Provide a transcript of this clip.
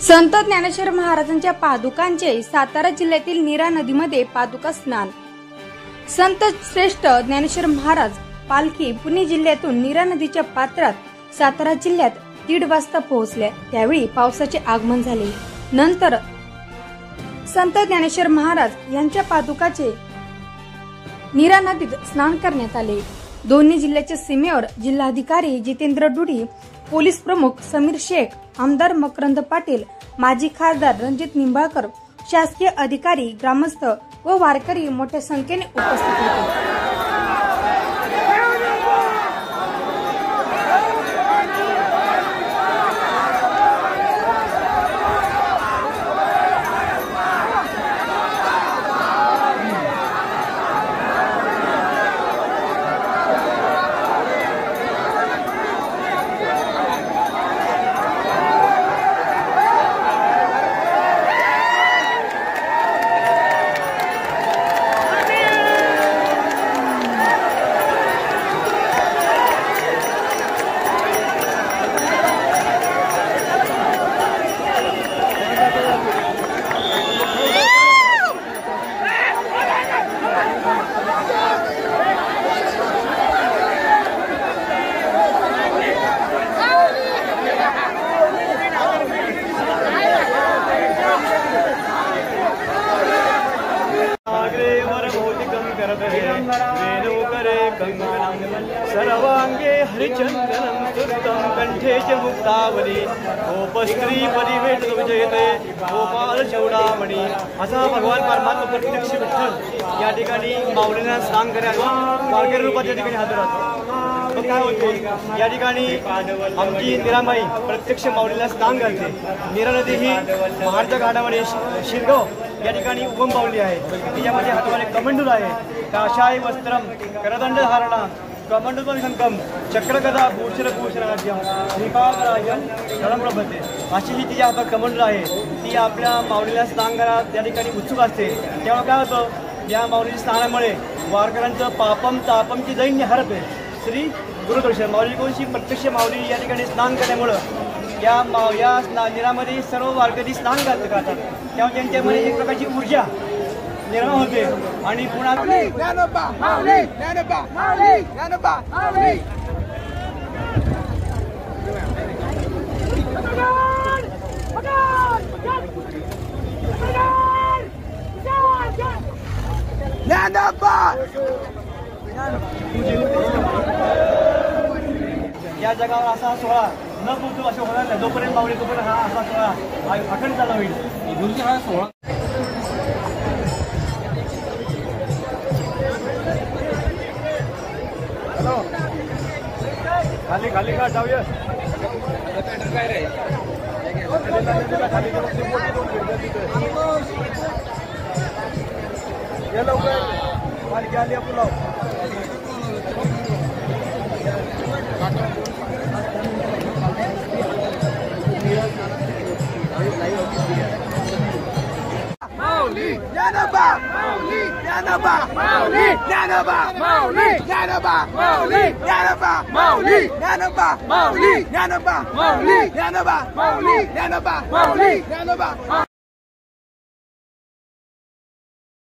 संत ज्ञानेश्वर महाराजांच्या पादुकांचे सातारा जिल्ह्यातील नीरा नदीमध्ये पादुका स्नान। संत श्रेष्ठ ज्ञानेश्वर महाराज पालखी पुणे जिल्ह्यातून नीरा नदीच्या पात्रात सातारा जिल्ह्यात 1:30 वाजता पोहोचल्या। त्यावेळी पावसाचे आगमन झाले। नंतर संत ज्ञानेश्वर महाराज यांच्या पादुकाचे नीरा नदीत स्नान करण्यात आले। दोन्ही जिल्ह्याच्या सीमेवर जिल्हाधिकारी जितेंद्र डुडी, पोलीस प्रमुख समीर शेख, आमदार मकरंद पाटील, माजी खासदार रणजित निंबाळकर, शासकीय अधिकारी, ग्रामस्थ व वारकरी मोठ्या संख्येने उपस्थित होते। सर्वांगे हरिचंदनं सुरतं कंठे च मुक्तावली गोपस्त्री परिवेश विजयते गोपाल चौडामणी। असा भगवान परमात्मा प्रत्यक्ष विठ्ठल या ठिकाणी माऊलींना स्नान करायला वारकरी रूपात या ठिकाणी हजर असतो। तो काय होतो, या ठिकाणी आमची निरामाई प्रत्यक्ष माऊलीला स्नान घालते। नीरा नदी ही महाडच्या घाटामध्ये शिरगाव या ठिकाणी उगम पावली आहे। तिच्यामध्ये हातामध्ये कमंडूल आहे। काशाय वस्त्रम करदंड धारणा कमंडूल संकम चक्रगदा भूषणभूषणाद्यम श्रीपादराजन शरणप्रभते। अशी ही तिच्या हातात कमंडूल आहे। ती आपल्या माऊलीला स्नान करायला त्या ठिकाणी उत्सुक असते। तेव्हा काय होतं, या माऊली स्नानामुळे वारकऱ्यांचं पापम तापमची दैन्य हरते। श्री गुरुदर्शन माऊलीकोणची प्रत्यक्ष माऊली या ठिकाणी स्नान केल्यामुळं या नीरामध्ये सर्व वारकरी स्नान करतात। तेव्हा त्यांच्यामध्ये एक प्रकारची ऊर्जा निर्माण होते आणि पुन्हा या जगावर असा सोहळा न पोहोचू असं होणार नाही। जोपर्यंत माऊली तोपर्यंत हा असा सोहळा अखंड चालू होईल। हा सोहळा खाली खाली का जाऊया काय रे खाली या लवकर खाली आली pulao Mauli, Janaba, Mauli, Janaba, Mauli, Janaba, Mauli, Janaba, Mauli, Janaba, Mauli, Janaba, Mauli, Janaba, Mauli, Janaba, Mauli, Janaba, Mauli, Janaba.